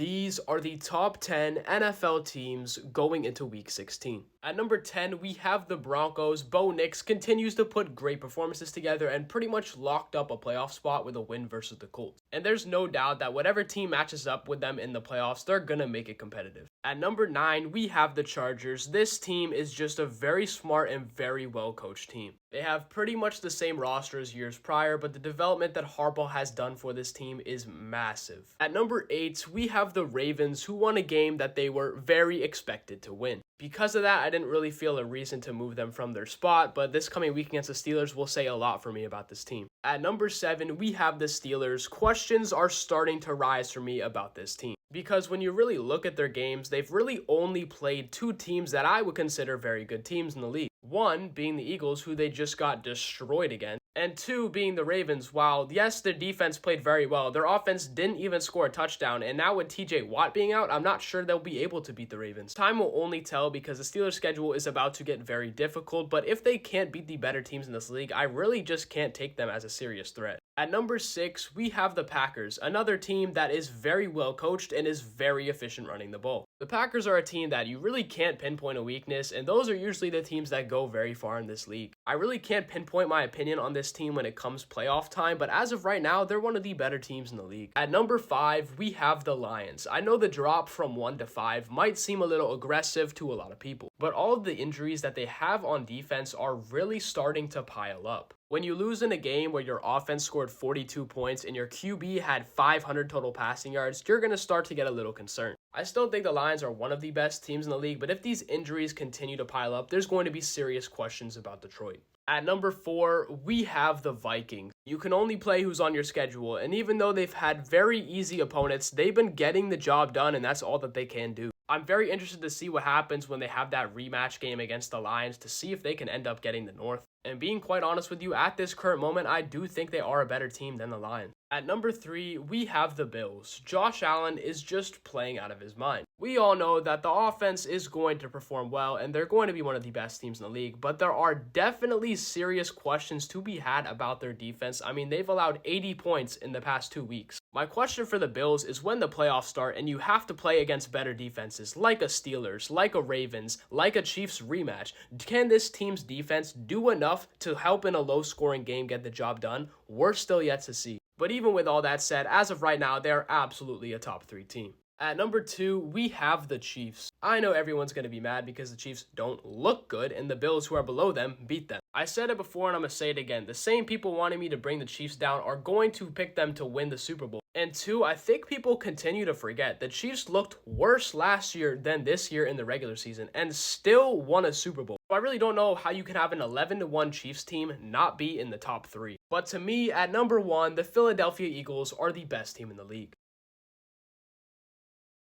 These are the top 10 NFL teams going into Week 16. At number 10, we have the Broncos. Bo Nix continues to put great performances together and pretty much locked up a playoff spot with a win versus the Colts. And there's no doubt that whatever team matches up with them in the playoffs, they're gonna make it competitive. At number 9, we have the Chargers. This team is just a very smart and very well-coached team. They have pretty much the same roster as years prior, but the development that Harbaugh has done for this team is massive. At number 8, we have the Ravens, who won a game that they were very expected to win. Because of that, I didn't really feel a reason to move them from their spot, but this coming week against the Steelers will say a lot for me about this team. At number 7, we have the Steelers. Questions are starting to rise for me about this team. Because when you really look at their games, they've really only played two teams that I would consider very good teams in the league. One being the Eagles, who they just got destroyed against, and two being the Ravens. While, yes, their defense played very well, their offense didn't even score a touchdown, and now with TJ Watt being out, I'm not sure they'll be able to beat the Ravens. Time will only tell because the Steelers' schedule is about to get very difficult, but if they can't beat the better teams in this league, I really just can't take them as a serious threat. At number 6, we have the Packers, another team that is very well coached and is very efficient running the ball. The Packers are a team that you really can't pinpoint a weakness, and those are usually the teams that go very far in this league. I really can't pinpoint my opinion on this team when it comes playoff time, but as of right now, they're one of the better teams in the league. At number 5, we have the Lions. I know the drop from 1 to 5 might seem a little aggressive to a lot of people, but all of the injuries that they have on defense are really starting to pile up. When you lose in a game where your offense scored 42 points and your QB had 500 total passing yards, you're going to start to get a little concerned. I still think the Lions are one of the best teams in the league, but if these injuries continue to pile up, there's going to be serious questions about Detroit. At number 4, we have the Vikings. You can only play who's on your schedule, and even though they've had very easy opponents, they've been getting the job done, and that's all that they can do. I'm very interested to see what happens when they have that rematch game against the Lions to see if they can end up getting the North. And being quite honest with you, at this current moment, I do think they are a better team than the Lions. At number 3, we have the Bills. Josh Allen is just playing out of his mind. We all know that the offense is going to perform well, and they're going to be one of the best teams in the league, but there are definitely serious questions to be had about their defense. I mean, they've allowed 80 points in the past 2 weeks. My question for the Bills is when the playoffs start and you have to play against better defenses, like a Steelers, like a Ravens, like a Chiefs rematch, can this team's defense do enough to help in a low-scoring game get the job done? We're still yet to see. But even with all that said, as of right now, they're absolutely a top 3 team. At number 2, we have the Chiefs. I know everyone's going to be mad because the Chiefs don't look good and the Bills, who are below them, beat them. I said it before and I'm going to say it again. The same people wanting me to bring the Chiefs down are going to pick them to win the Super Bowl. And 2, I think people continue to forget the Chiefs looked worse last year than this year in the regular season and still won a Super Bowl. So I really don't know how you can have an 11-1 Chiefs team not be in the top 3. But to me, at number 1, the Philadelphia Eagles are the best team in the league.